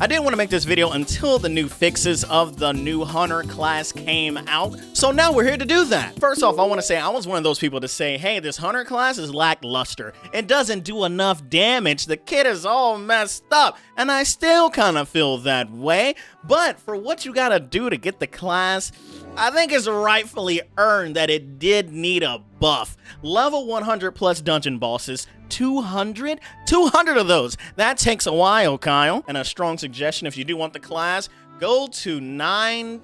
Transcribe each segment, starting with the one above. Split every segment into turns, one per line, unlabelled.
I didn't want to make this video until the new fixes of the new Hunter class came out, so now we're here to do that. First off, I want to say I was one of those people to say, hey, this Hunter class is lackluster. It doesn't do enough damage. The kit is all messed up, and I still kind of feel that way. But for what you gotta do to get the class, I think it's rightfully earned that it did need a buff. Level 100 plus dungeon bosses, 200 of those. That takes a while, Kyle. And a strong suggestion, if you do want the class, go to 9.2?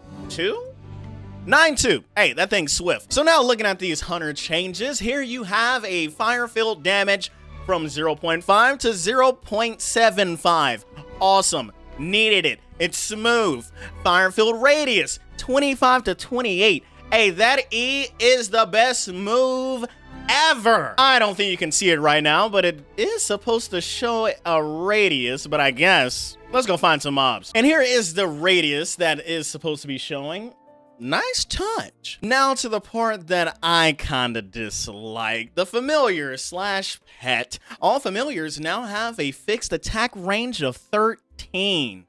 9.2. Hey, that thing's swift. So now looking at these Hunter changes, here you have a fire field damage from 0.5 to 0.75. Awesome. Needed it. It's smooth. Fire field radius, 25 to 28. Hey, that E is the best move ever. I don't think you can see it right now, but it is supposed to show a radius, but I guess let's go find some mobs. And here is the radius that is supposed to be showing. Nice touch. Now to the part that I kinda dislike, the familiar slash pet. All familiars now have a fixed attack range of 13.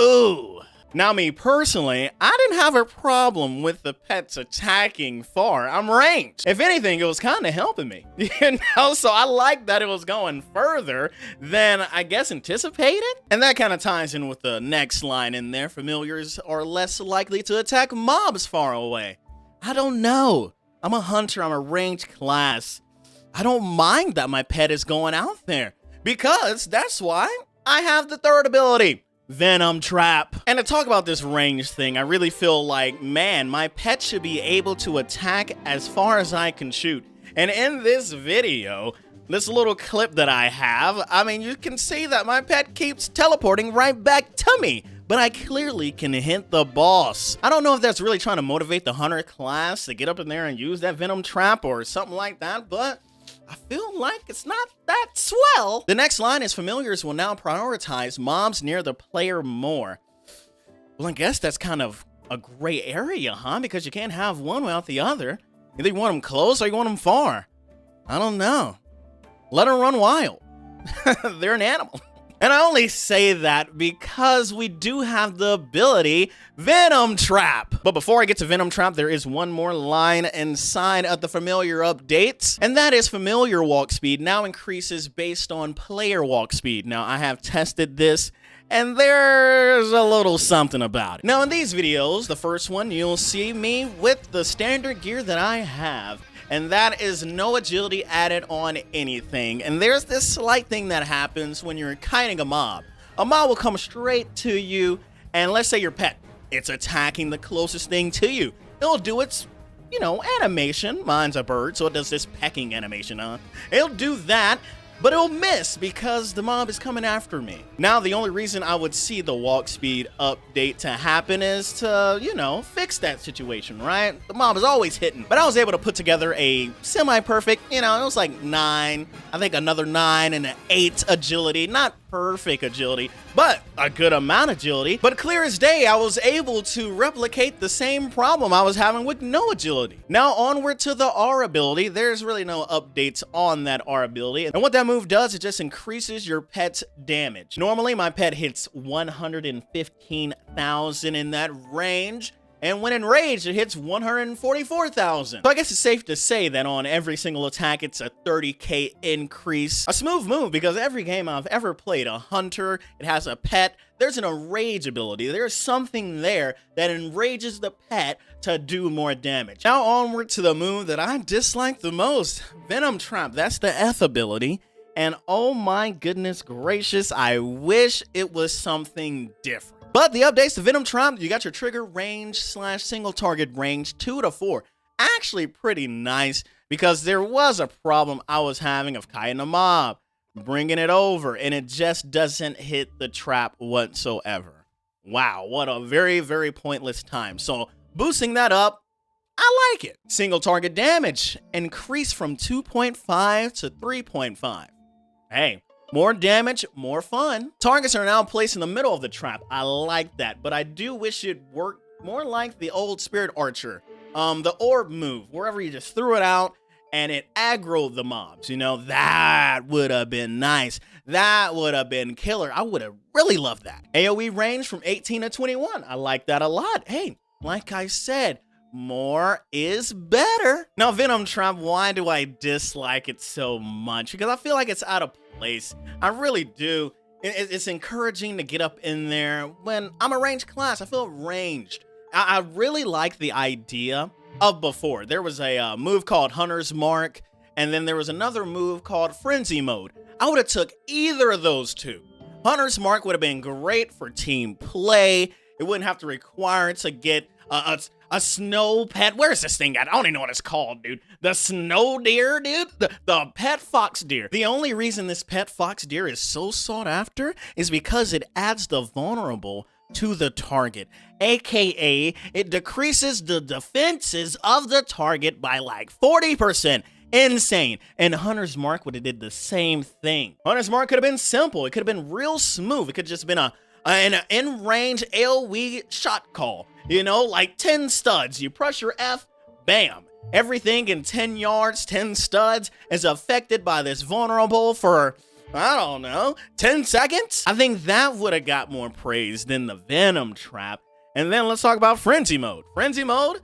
Ooh. Now me personally, I didn't have a problem with the pets attacking far. I'm ranged. If anything, it was kind of helping me, so I like that it was going further than I guess anticipated. And that kind of ties in with the next line in there. Familiars are less likely to attack mobs far away. I don't know. I'm a hunter, I'm a ranged class. I don't mind that my pet is going out there because that's why I have the third ability. Venom Trap. And to talk about this range thing, I really feel like, man, my pet should be able to attack as far as I can shoot. And in this video, this little clip that I have, I mean, you can see that my pet keeps teleporting right back to me, but I clearly can hit the boss. I don't know if that's really trying to motivate the Hunter class to get up in there and use that Venom Trap or something like that, but I feel like it's not that swell. The next line is familiars will now prioritize mobs near the player more. Well, I guess that's kind of a gray area, huh? Because you can't have one without the other. Either you want them close or you want them far. I don't know. Let them run wild. They're an animal. And I only say that because we do have the ability Venom Trap. But before I get to Venom Trap, there is one more line inside of the familiar updates, and that is familiar walk speed now increases based on player walk speed. Now, I have tested this, and there's a little something about it. Now, in these videos, the first one, you'll see me with the standard gear that I have, and that is no agility added on anything. And there's this slight thing that happens when you're kiting a mob. A mob will come straight to you, and let's say your pet, it's attacking the closest thing to you. It'll do its, animation. Mine's a bird, so it does this pecking animation, huh? It'll do that, but it'll miss because the mob is coming after me. Now, the only reason I would see the walk speed update to happen is to, fix that situation, right? The mob is always hitting. But I was able to put together a semi-perfect, it was like 9, I think another 9 and an 8 agility. Not perfect agility, but a good amount of agility. But clear as day, I was able to replicate the same problem I was having with no agility. Now onward to the R ability. There's really no updates on that R ability. And what that move does, it just increases your pet's damage. Normally, my pet hits 115,000 in that range. And when enraged, it hits 144,000. So I guess it's safe to say that on every single attack, it's a 30k increase. A smooth move because every game I've ever played, a hunter, it has a pet, there's an enrage ability. There's something there that enrages the pet to do more damage. Now onward to the move that I dislike the most, Venom Trap. That's the F ability. And oh my goodness gracious, I wish it was something different. But the updates to Venom Trap, you got your trigger range slash single target range 2 to 4. Actually pretty nice because there was a problem I was having of kiting a mob, bringing it over, and it just doesn't hit the trap whatsoever. Wow, what a very, very pointless time. So boosting that up, I like it. Single target damage increased from 2.5 to 3.5. Hey. More damage, more fun. Targets are now placed in the middle of the trap. I like that, but I do wish it worked more like the old Spirit Archer. The orb move, wherever you just threw it out and it aggroed the mobs. That would have been nice. That would have been killer. I would have really loved that. AoE range from 18 to 21. I like that a lot. Hey, like I said, more is better. Now, Venom Trap, why do I dislike it so much? Because I feel like it's out of place. I really do. It's encouraging to get up in there when I'm a ranged class. I feel ranged. I really like the idea of before. There was a move called Hunter's Mark, and then there was another move called Frenzy Mode. I would have took either of those two. Hunter's Mark would have been great for team play. It wouldn't have to require to get a snow pet. Where's this thing at? I don't even know what it's called, dude. The snow deer, dude? The pet fox deer. The only reason this pet fox deer is so sought after is because it adds the vulnerable to the target, aka it decreases the defenses of the target by like 40%. Insane. And Hunter's Mark would have did the same thing. Hunter's Mark could have been simple. It could have been real smooth. It could have just been an in-range AoE shot call. Like 10 studs. You press your F, bam. Everything in 10 yards, 10 studs is affected by this vulnerable for, I don't know, 10 seconds? I think that would have got more praise than the Venom Trap. And then let's talk about Frenzy Mode. Frenzy Mode,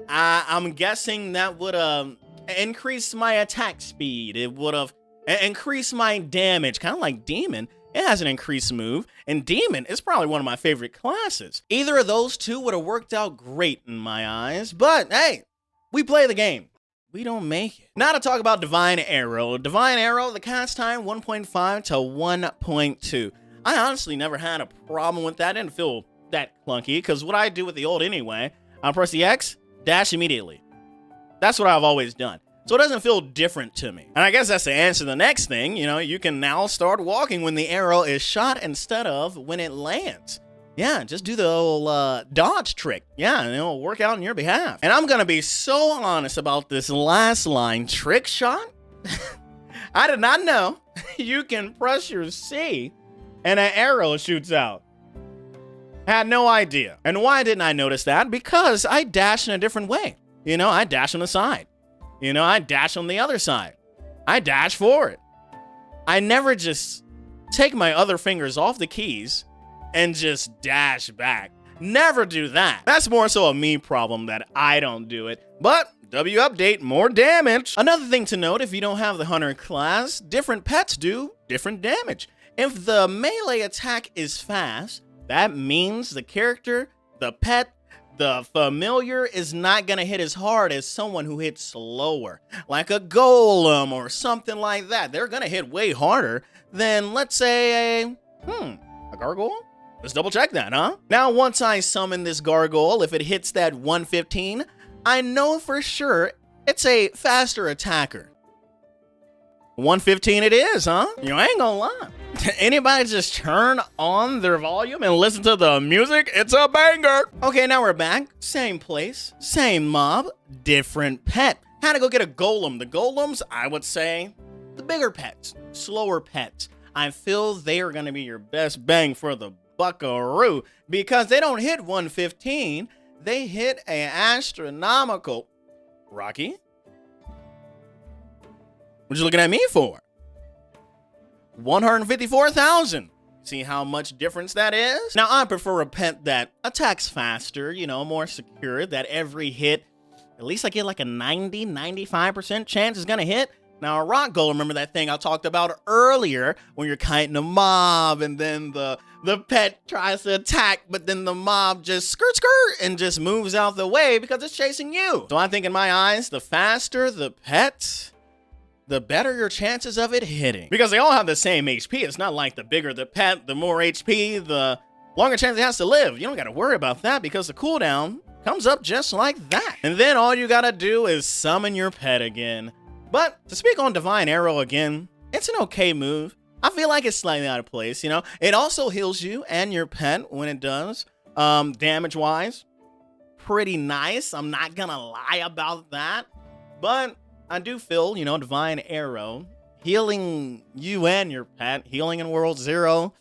I'm guessing that would have increased my attack speed. It would have increased my damage, kind of like Demon. It has an increased move, and Demon is probably one of my favorite classes. Either of those two would have worked out great in my eyes, but hey, we play the game. We don't make it. Now to talk about Divine Arrow. Divine Arrow, the cast time 1.5 to 1.2. I honestly never had a problem with that. I didn't feel that clunky, because what I do with the ult anyway, I press the X, dash immediately. That's what I've always done. So it doesn't feel different to me. And I guess that's the answer to the next thing. You can now start walking when the arrow is shot instead of when it lands. Yeah, just do the old dodge trick. Yeah, and it'll work out on your behalf. And I'm going to be so honest about this last line, trick shot. I did not know you can press your C and an arrow shoots out. Had no idea. And why didn't I notice that? Because I dash in a different way. I dash on the side. I dash on the other side. I dash forward. I never just take my other fingers off the keys and just dash back. Never do that. That's more so a me problem that I don't do it. But W update, more damage. Another thing to note, if you don't have the Hunter class, different pets do different damage. If the melee attack is fast, that means the character, the pet, the familiar is not going to hit as hard as someone who hits slower, like a golem or something like that. They're going to hit way harder than, let's say, a gargoyle? Let's double check that, huh? Now, once I summon this gargoyle, if it hits that 115, I know for sure it's a faster attacker. 115 it is, huh? You ain't gonna lie. Anybody just turn on their volume and listen to the music? It's a banger. Okay, now we're back. Same place, same mob, different pet. Had to go get a golem. The golems, I would say, the bigger pets, slower pets. I feel they are gonna be your best bang for the buckaroo because they don't hit 115. They hit an astronomical. Rocky? What you looking at me for? 154,000. See how much difference that is? Now, I prefer a pet that attacks faster, more secure, that every hit, at least I get like a 90-95% chance is gonna hit. Now, a rock golem, remember that thing I talked about earlier when you're kiting a mob and then the pet tries to attack, but then the mob just skirt and just moves out the way because it's chasing you. So I think in my eyes, the faster the pet, the better your chances of it hitting. Because they all have the same HP. It's not like the bigger the pet, the more HP, the longer chance it has to live. You don't gotta worry about that because the cooldown comes up just like that. And then all you gotta do is summon your pet again. But to speak on Divine Arrow again, it's an okay move. I feel like it's slightly out of place, It also heals you and your pet when it does. Damage-wise, pretty nice. I'm not gonna lie about that. But I do feel, Divine Arrow, healing you and your pet, healing in World 0,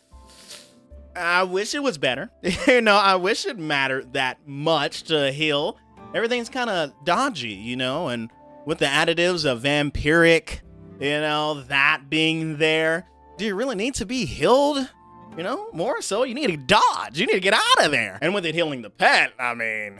I wish it was better. I wish it mattered that much to heal. Everything's kind of dodgy, and with the additives of vampiric, that being there. Do you really need to be healed? More so, you need to dodge. You need to get out of there. And with it healing the pet, I mean,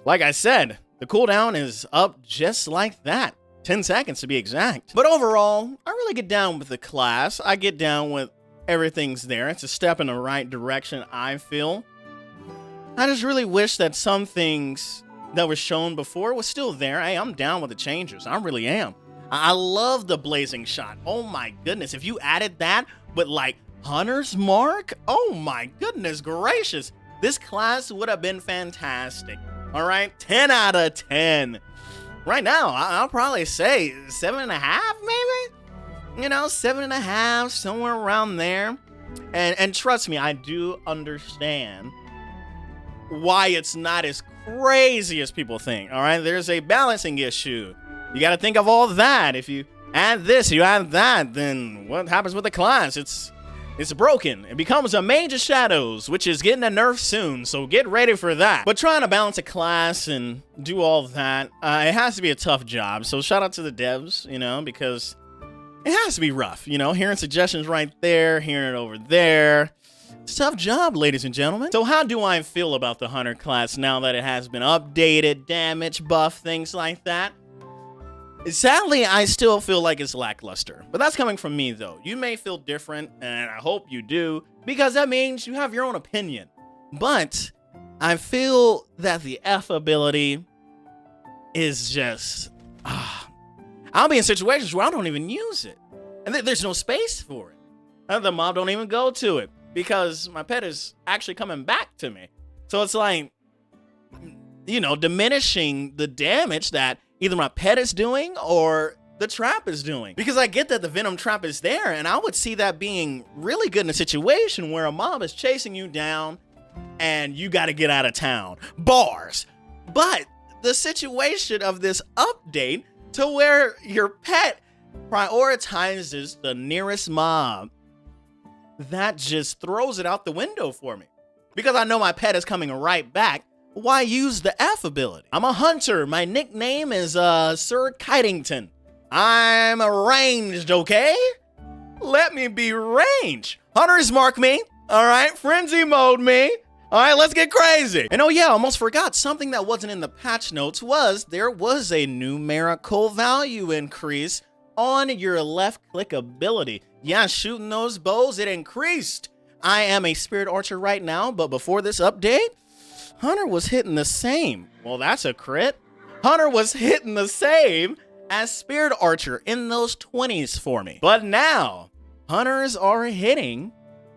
like I said, the cooldown is up just like that. 10 seconds to be exact. But overall, I really get down with the class. I get down with everything's there. It's a step in the right direction, I feel. I just really wish that some things that were shown before was still there. Hey, I'm down with the changes. I really am. I love the blazing shot. Oh my goodness. If you added that with like Hunter's Mark, oh my goodness gracious. This class would have been fantastic. All right, 10 out of 10. Right now, I'll probably say 7.5 maybe? 7.5, somewhere around there. And trust me, I do understand why it's not as crazy as people think. All right, there's a balancing issue. You got to think of all that. If you add this, you add that, then what happens with the class? It's broken. It becomes a Mage of Shadows, which is getting a nerf soon, so get ready for that. But trying to balance a class and do all of that, it has to be a tough job. So shout out to the devs, because it has to be rough. Hearing suggestions right there, hearing it over there. It's a tough job, ladies and gentlemen. So how do I feel about the Hunter class now that it has been updated, damage, buff, things like that? Sadly, I still feel like it's lackluster, but that's coming from me though. You may feel different, and I hope you do, because that means you have your own opinion. But I feel that the F ability is just, I'll be in situations where I don't even use it, and there's no space for it. The mob don't even go to it because my pet is actually coming back to me. So it's like, diminishing the damage that either my pet is doing or the trap is doing. Because I get that the venom trap is there, and I would see that being really good in a situation where a mob is chasing you down and you got to get out of town. Bars. But the situation of this update to where your pet prioritizes the nearest mob, that just throws it out the window for me. Because I know my pet is coming right back. Why use the F ability? I'm a hunter. My nickname is Sir Kitington. I'm ranged, okay? Let me be ranged. Hunters mark me. All right, frenzy mode me. All right, let's get crazy. And oh yeah, almost forgot something that wasn't in the patch notes was there was a numerical value increase on your left click ability. Yeah, shooting those bows, it increased. I am a spirit archer right now, but before this update, Hunter was hitting the same. Well, that's a crit. Hunter was hitting the same as Spirit Archer in those 20s for me. But now, Hunters are hitting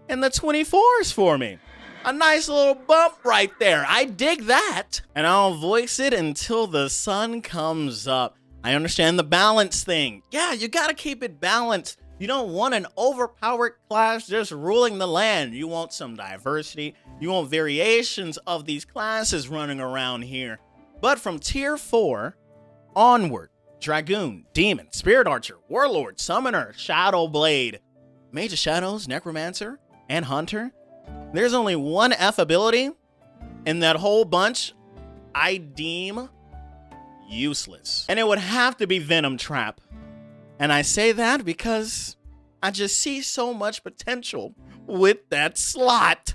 in the 24s for me. A nice little bump right there. I dig that. And I'll voice it until the sun comes up. I understand the balance thing. Yeah, you gotta keep it balanced. You don't want an overpowered class just ruling the land. You want some diversity. You want variations of these classes running around here. But from tier 4 onward, Dragoon, Demon, Spirit Archer, Warlord, Summoner, Shadow Blade, Mage of Shadows, Necromancer, and Hunter, there's only one F ability in that whole bunch I deem useless. And it would have to be Venom Trap. And I say that because I just see so much potential with that slot.